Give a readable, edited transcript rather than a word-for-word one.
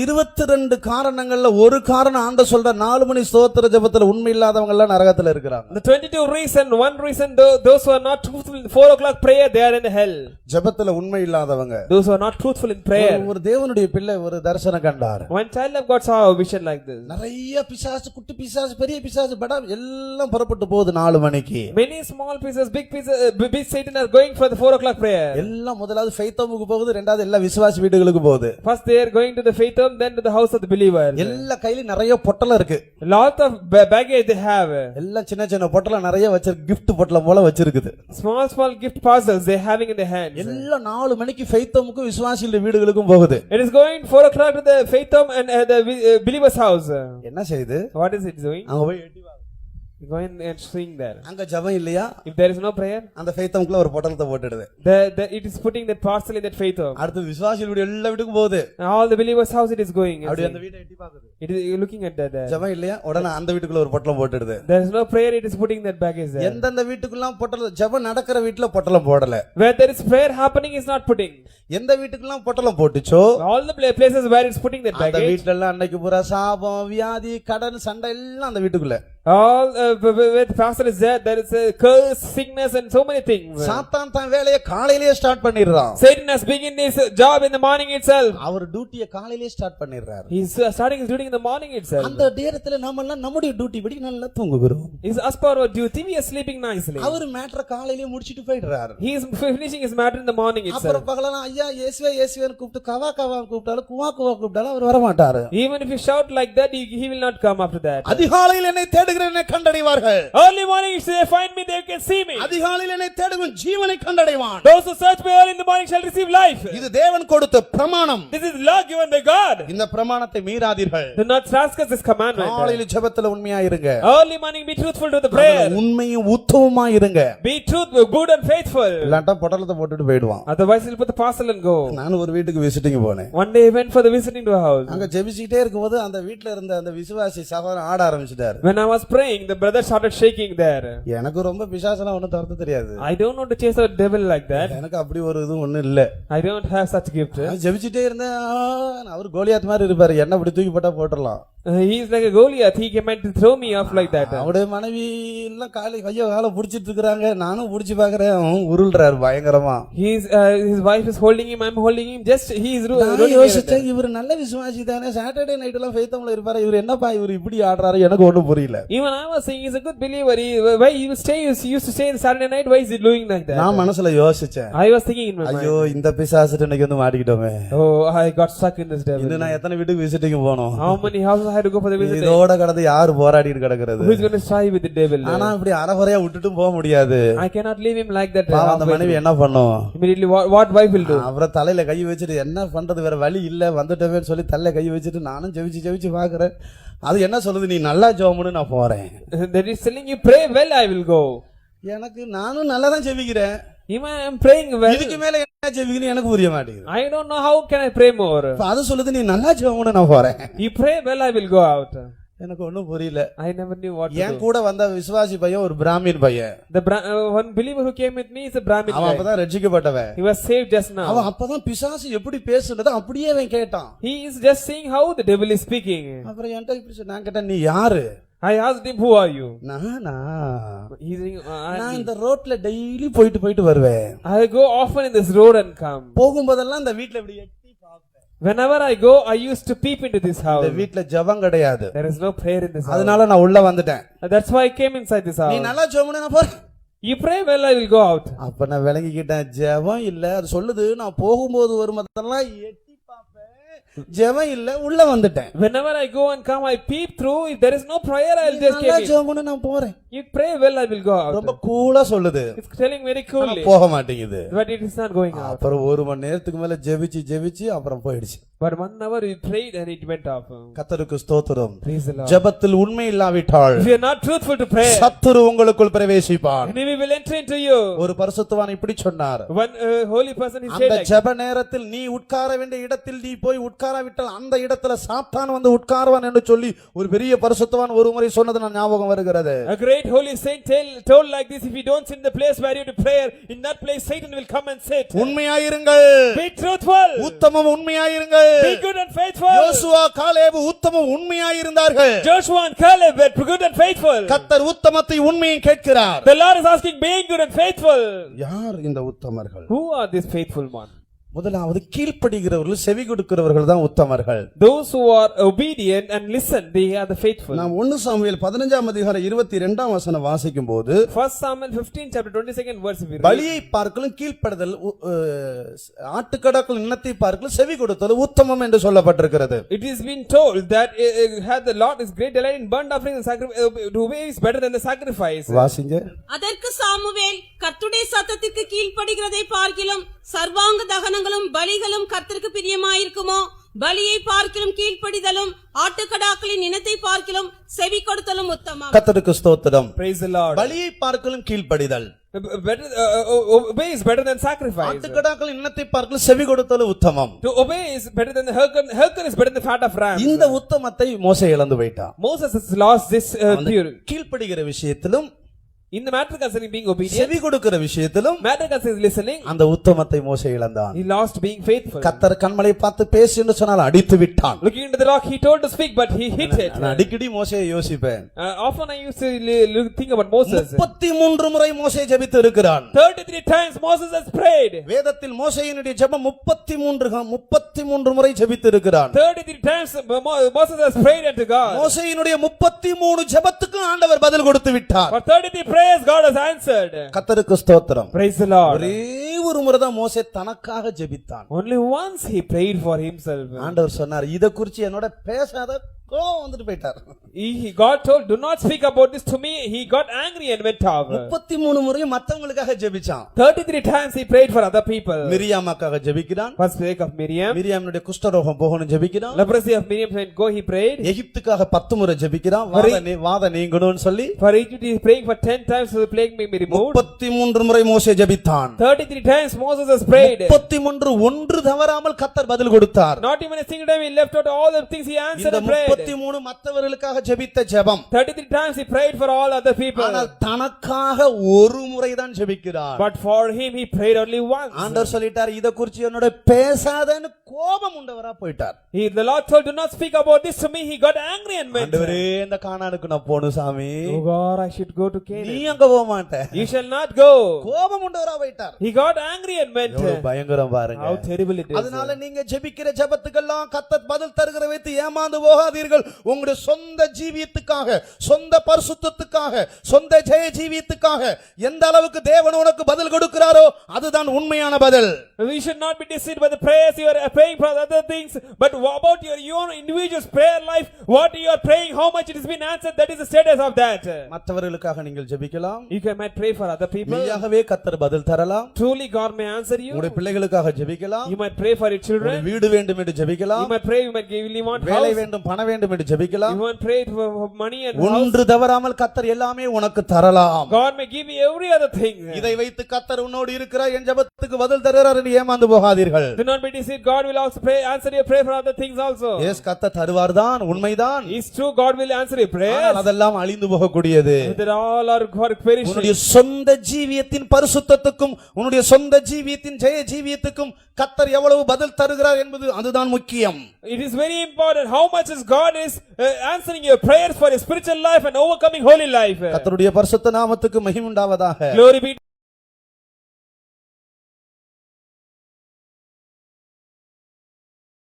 22 காரணங்கள்ல ஒரு காரணம் ஆண்டவர் சொல்ற 4 மணி ஸ்தோத்திர ஜெபத்துல உண்மை இல்லாதவங்க எல்லாம் நரகத்துல இருக்காங்க. The 22 reason, one reason, those who are not truthful in 4 o'clock prayer, they are in hell. ஜெபத்துல உண்மை இல்லாதவங்க. Those who are not truthful in prayer. ஒரு தேவனுடைய பிள்ளை ஒரு தரிசனம் கண்டார். One child of God saw a vision like this. நிறைய பிசாசு, குட்டி பிசாசு, பெரிய பிசாசு, பட எல்லாம் புறப்பட்டு போகுது 4 மணிக்கு. Many small pieces, big pieces, big Satan are going for the 4 o'clock prayer. எல்லாம் முதலாவது ஃபெய்த்தோமுக்கு போகுது, இரண்டாவது எல்லா விசுவாசி வீடுகளுக்கு போகுது. First they are going to the faith home, then to the house of the believers. எல்லா கையில நிறைய பொட்டலம் இருக்கு. Lot of baggage they have. எல்லாம் சின்ன சின்ன பொட்டலம் நிறைய வச்சு gift பொட்டலம் போல வச்சிருக்குது. Small gift parcels they having in their hands. எல்லாம் 4 மணிக்கு ஃபெய்த்தோமுக்கு விசுவாசிகளுடைய வீடுகளுக்கும் போகுது. It is going 4 o'clock to the faith home and the believers house. என்ன செய்யுது? What is it doing? அங்க போய் எட்டி Go in and sing there. அங்க ஜெபம் இல்லையா? If there is no prayer, அந்த ஃபெய்த்தோமுக்குள்ள ஒரு பொட்டலத்தை போட்டுடுது. it is putting that parcel in that faith home. அடுத்து விசுவாசிகளுடைய எல்லா வீட்டுக்கும் போகுது. All the believers house it is going. அப்படி அந்த வீட்டை எட்டி பாக்குது. It is looking at that. ஜெபம் இல்லையா? உடனே அந்த வீட்டுக்குள்ள ஒரு பொட்டலம் போட்டுடுது. There is no prayer, it is putting that baggage there. எந்தெந்த வீட்டுக்குலாம் பொட்டலம் ஜெபம் நடக்கிற வீட்ல பொட்டலம் போடல. Where there is prayer happening is not putting. எந்த வீட்டுக்குலாம் பொட்டலம் போட்டுச்சோ all the places where it's putting that baggage. அந்த வீட்ல எல்லாம் அன்னைக்கு பூரா சாபம், வியாதி, கடன், சண்டை எல்லாம் அந்த வீட்டுக்குள்ள. All where the pastor is there is a curse, sickness and so many things. சாத்தான் தான் வேலையை காலையிலேயே ஸ்டார்ட் பண்ணிடுறான். Satan has begun his job in the morning itself. அவர் டியூட்டியை காலையிலேயே ஸ்டார்ட் பண்ணிடுறாரு. He is starting his duty in the morning itself. அந்த நேரத்துல நாம எல்லாம் நம்முடைய டியூட்டி படி நல்லா தூங்குகிறோம். Is as per our duty we are sleeping nicely. அவர் மேட்டரை காலையிலேயே முடிச்சிட்டு போயிடுறாரு. He is finishing his matter in the morning itself. அப்புறம் பகலனா ஐயா இயேசுவே இயேசுவேன்னு கூப்பிட்டு கவா கவா கூப்பிட்டாலும் குவா குவா கூப்பிட்டாலும் அவர் வர மாட்டாரு. Even if you shout like that, he will not come after that. அதிகாலையில் என்னை தேடுகிறேன் கண்டடைவார்கள். Early morning if they find me, they can see me. அதிகாலையில் என்னை தேடுவன் ஜீவனை கண்டடைவான். Those who search me early in the morning shall receive life. இது தேவன் கொடுத்த பிரமாணம். This is law given by God. இந்த பிரமாணத்தை மீறாதீர்கள். Do not transgress this commandment. காலையில ஜெபத்துல உண்மையா இருங்க. Early morning be truthful to the prayer. உண்மையும் உத்தமமா இருங்க. Be good and faithful. இல்லாட்டா பொட்டலத்தை போட்டுட்டு போய்டுவான். Otherwise he'll put the parcel and go. நான் ஒரு வீட்டுக்கு விசிட்டிங் போனேன். One day I went for the visiting to a house. அங்க ஜெபிச்சிட்டே இருக்கும்போது அந்த வீட்ல இருந்த அந்த விசுவாசி சகோதரன் ஆட ஆரம்பிச்சிட்டாரு. When I was praying, the brother started shaking there. எனக்கு ரொம்ப பிசாசெல்லாம் ஒண்ணும் தரது தெரியாது. I don't know to chase a devil like that. எனக்கு அப்படி ஒரு இது ஒண்ணும் இல்ல. I don't have such gift. ஜெபிச்சிட்டே இருந்தேன். அவர் கோலியாத் மாதிரி இருப்பாரு. என்ன அப்படி தூக்கி போட்டா போட்டுறலாம். He is like a Goliath. He came to throw me off like that. அவருடைய மனைவி எல்லாம் கையோ கால புடிச்சிட்டு இருக்காங்க. நானும் புடிச்சு பாக்குறேன். உருள்றாரு பயங்கரமா. His wife is holding him. I'm holding him. Just he is யோசிச்சேன் இவர் நல்ல விசுவாசி தானே. சாட்டர்டே நைட் எல்லாம் ஃபெய்த்தம்ல இருப்பாரு. இவர் என்னப்பா இவர் இப்படி ஆடுறாரு எனக்கு ஒண்ணும் புரியல. Even I was saying he's a good believer. Why he used to stay on Saturday night? Why is he doing like that? நான் மனசுல யோசிச்சேன். I was thinking in my mind. ஐயோ இந்த பிசாசு இன்னைக்கு வந்து மாட்டிக்கிட்டோமே. Oh, I got stuck in this devil. இன்னும் நான் எத்தனை வீட்டுக்கு விசிட்டிங் போனோம். How many houses I had to go for the visit? இதோட கடந்து யார் போராடிட்டு கிடக்குறது? Who is going to strive with the devil? ஆனா இப்படி அறகுறையா விட்டுட்டு போக முடியாது. I cannot leave him like that. அந்த மனைவி என்ன பண்ணும்? Immediately what wife will do? அவர தலையில கை வச்சிட்டு என்ன பண்றது வேற வழி இல்ல வந்துட்டவேன்னு சொல்லி தலையில கை வச்சிட்டு நானும் ஜெபிச்சு பாக்குறேன். அது என்ன சொல்லுது? நீ நல்லா ஜெபம்னு நான் போறேன். That is telling you pray well I will go. எனக்கு நானும் நல்லா தான் ஜெபிக்கிறேன். Even I am praying well. இதுக்கு மேல என்ன ஜெபிக்கணும் எனக்கு புரிய மாட்டேங்குது. I don't know how can I pray more. அது சொல்லுது நீ நல்லா ஜெபம்னு நான் போறேன். You pray well I will go out. எனக்கு ஒண்ணும் புரியல. I never knew what to do. என் கூட வந்த விசுவாசி பையன் ஒரு பிராமின் பையன். The one believer who came with me is a Brahmin guy. அவன் அப்பதான் ரட்சிக்கப்பட்டவன். He was saved just now. அவன் அப்பதான் பிசாசு எப்படி பேசுனது அப்படியே அவன் கேட்டான். He is just seeing how the devil is speaking. அப்புறம் என்கிட்ட இப்படி நான் கேட்டேன் நீ யாரு? I asked him who are you? நானா? He's saying நான் இந்த ரோட்ல டெய்லி போயிட்டு வருவேன். I go often in this road and come. போகும்போதெல்லாம் இந்த வீட்ல இப்படி எட்டி பாப்பேன். Whenever I go I used to peep into this house. இந்த வீட்ல ஜெபம் கிடையாது. There is no prayer in this house. அதனால நான் உள்ள வந்துட்டேன். That's why I came inside this house. நீ நல்லா ஜெபம்னு நான் போறேன். You pray well I will go out. அப்ப நான் விளங்கிக்கிட்டேன் ஜெபம் இல்ல. அது சொல்லுது நான் போகும்போது வரும்போதெல்லாம் எட்டி பாப்பேன். ஜெபம் இல்ல உள்ள வந்துட்டேன். Whenever I go and come I peep through. If there is no prayer I will just நல்லா came in. ஜெபம்னு நான் போறேன். You pray well I will go out. ரொம்ப கூலா சொல்லுது. It's telling very coolly. போக மாட்டேங்குது. But it is not going out. அப்புறம் ஒரு மணி நேரத்துக்கு மேல ஜெபிச்சு அப்புறம் போயிடுச்சு. But 1 hour we prayed and it went off. கர்த்தருக்கு ஸ்தோத்திரம். Praise the Lord. ஜெபத்தில் உண்மை இல்லாவிட்டால் If you are not truthful to prayer, சத்துரு உங்களுக்குள் பிரவேசிப்பான். enemy will enter into you. ஒரு பரிசுத்தவான் இப்படி சொன்னார். One holy person he said அந்த like ஜெப நேரத்தில் நீ உட்கார வேண்டிய இடத்தில் நீ போய் உட்கார உட்காராவிட்டால் அந்த இடத்துல சாத்தான் வந்து உட்காருவான் என்று சொல்லி ஒரு பெரிய பரிசுத்தவான் ஒரு முறை சொன்னது நான் ஞாபகம் வருகிறது. A great holy saint told like this, if you don't sit in the place where you have to pray, in that place Satan will come and sit. உண்மையாயிருங்கள், Be truthful, உத்தமம் உண்மையாயிருங்கள். be good and faithful. யோசுவா காலேபு உத்தமம் உண்மையாயிருந்தார்கள். Joshua and Caleb were good and faithful. கர்த்தர் உத்தமத்தை உண்மையை கேட்கிறார். The Lord is asking, being good and faithful. யார் இந்த உத்தமர்கள்? Who are these faithful ones? முதலாவது கீழ்ப்படுகிறவர்கள், செவி கொடுக்கிறவர்கள் தான் உத்தமர்கள். Those who are obedient and listen, they are the faithful. நாம் 1 சாமுவேல் 15ஆம் அதிகாரம் 22ஆம் வசனம் வாசிக்கும் போது 1 Samuel 15 chapter 22nd verse we read. பலியை பார்க்கலும் கீழ்ப்படுதல், ஆட்டுக்கடாக்கள் இன்னத்தை பார்க்கலும் செவி கொடுத்தல் உத்தமம் என்று சொல்லப்பட்டிருக்கிறது. It is been told that had the Lord is great delight in burnt offering and sacrifice, to obey is better than the sacrifice. வாசிங்க. அதற்கு சாமுவேல் கர்த்தருடைய சத்தத்திற்கு கீழ்ப்படிகிறதை பார்க்கிலும் சர்வாங்க தகனங்களும் பலிகளும் கர்த்தருக்கு பிரியமாயிருக்குமோ? பலியை பார்க்கிலும் கீழ்ப்படிதலும் ஆட்டுக்கடாக்களின் இனத்தை பார்க்கிலும் செவி கொடுத்தலும் உத்தமம். கர்த்தருக்கு ஸ்தோத்திரம். Praise the Lord. பலியை பார்க்கிலும் கீழ்ப்படிதல், Better, obey is better than sacrifice. ஆட்டுக்கடாக்களின் இன்னத்தை பார்க்கிலும் செவி கொடுத்தல் உத்தமம். To obey is better than the Hearken is better than the fat of rams. இந்த உத்தமத்தை மோசே இழந்து போயிட்டான். Moses has lost this pure. கீழ்ப்படுகிற விஷயத்திலும் In the matter concerning being obedient, செவி கொடுக்கிற விஷயத்திலும் matter concerning listening, அந்த உத்தமத்தை மோசே இழந்தான். he lost being faithful. கர்த்தர் கண்மலை பார்த்து பேசு என்று சொன்னால் அடித்து விட்டான். Looking into the rock, he told to speak, but he hit it. நான் அடிக்கடி மோசேயை யோசிப்பேன். Often I used to think about Moses. 33 முறை மோசே ஜெபித்து இருக்கிறான். 33 times Moses has prayed. வேதத்தில் மோசேயினுடைய ஜெபம் 33 முறை ஜெபித்து இருக்கிறான். 33 times Moses has prayed unto God. மோசேயினுடைய 33 ஜெபத்துக்கு ஆண்டவர் பதில் கொடுத்து விட்டார். For 33 prayers God has answered. கர்த்தருக்கு ஸ்தோத்திரம். Praise the Lord. ஒரே ஒரு முறை தான் மோசே தனக்காக ஜெபித்தான். Only once he prayed for himself. ஆண்டவர் சொன்னார், இத குறித்து என்னோட பேசாத, கோவம் வந்துட்டு போயிட்டார். God told, do not speak about this to me. He got angry and went off. 33 முறை மத்தவங்களுக்காக ஜெபிச்சான். 33 times he prayed for other people. மிரியாமுக்காக ஜெபிக்கிறான். First spake of Miriam. மிரியாமுடைய குஷ்டரோகம் போகணும் ஜெபிக்கிறான். Leprosy of Miriam went go, he prayed. எகிப்துக்காக 10 முறை ஜெபிக்கிறான். வாத நீங்கணும்னு சொல்லி. For Egypt he is praying for 10 times so the plague may be removed. 33 முறை மோசே ஜெபித்தான். 33 times Moses has prayed. 33 ஒன்று தவறாமல் கர்த்தர் பதில் கொடுத்தார். Not even a single time he left out all the things he answered and prayed. 33 மத்தவர்களுக்காக ஜெபித்த ஜெபம். 33 times he prayed for all other people. ஆனால் தனக்காக ஒரு முறை தான் ஜெபிக்கிறார். But for him he prayed only once. ஆண்டவர் சொல்லிட்டார், இத குறித்து என்னோட பேசாதன்னு கோபம் உண்டவரா போயிட்டார். The Lord told, do not speak about this to me. He got angry and went. ஆண்டவரே, இந்த கானானுக்கு நான் போணும் சாமி. Oh God, I should go to Canaan. நீ அங்க போக மாட்ட. You shall not go. கோபம் உண்டவரா போயிட்டார். He got angry and went. எவ்வளவு பயங்கரம் பாருங்க. How terrible it is. அதனால நீங்க ஜெபிக்கிற ஜெபத்துக்கெல்லாம் கர்த்தர் பதில் தருகிற வைத்து ஏமாந்து போகாதீர்கள். உங்களுடைய சொந்த ஜீவியத்துக்காக, சொந்த பரிசுத்தத்துக்காக, சொந்த ஜெய ஜீவியத்துக்காக எந்த அளவுக்கு தேவன் உனக்கு பதில் கொடுக்கிறாரோ அதுதான் உண்மையான பதில். We should not be deceived by the prayers you are praying for other things, but about your own individual prayer life, what you are praying, how much it has been answered, that is the status of that. மற்றவர்களுக்காக நீங்கள் ஜெபிக்கலாம். You might pray for other people. மெய்யாகவே கர்த்தர் பதில் தரலாம். Truly God may answer you. உங்களுடைய பிள்ளைகளுக்காக ஜெபிக்கலாம். You might pray for your children. வீடு வேண்டும் என்று ஜெபிக்கலாம். You might pray, you might really want வேலை house. வேண்டும், பணம் வேண்டும் என்று ஜெபிக்கலாம். You might pray for money and house. ஒன்று தவறாமல் கர்த்தர் எல்லாமே உனக்கு தரலாம். God may give you every other thing. இதை வைத்து கர்த்தர் உன்னோடு இருக்கிறார், என் ஜெபத்துக்கு பதில் தருகிறார் என்று ஏமாந்து போகாதீர்கள். Do not be deceived. God will also pray, answer your prayer for other things also. Yes, கர்த்தர் தருவார்தான், உண்மைதான். It's true, God will answer your prayers. ஆனால் அதெல்லாம் அழிந்து போகக்கூடியது. That all are perishing. உன்னுடைய சொந்த ஜீவியத்தின் பரிசுத்தத்துக்கும் உன்னுடைய சொந்த ஜீவியத்தின் ஜெய ஜீவியத்துக்கும் கர்த்தர் எவ்வளவு பதில் தருகிறார் என்பது அதுதான் முக்கியம். It is very important how much is God is answering your prayers for your spiritual life and overcoming holy life. கர்த்தருடைய பரிசுத்த நாமத்துக்கு மகிமை உண்டாவதாக. Glory be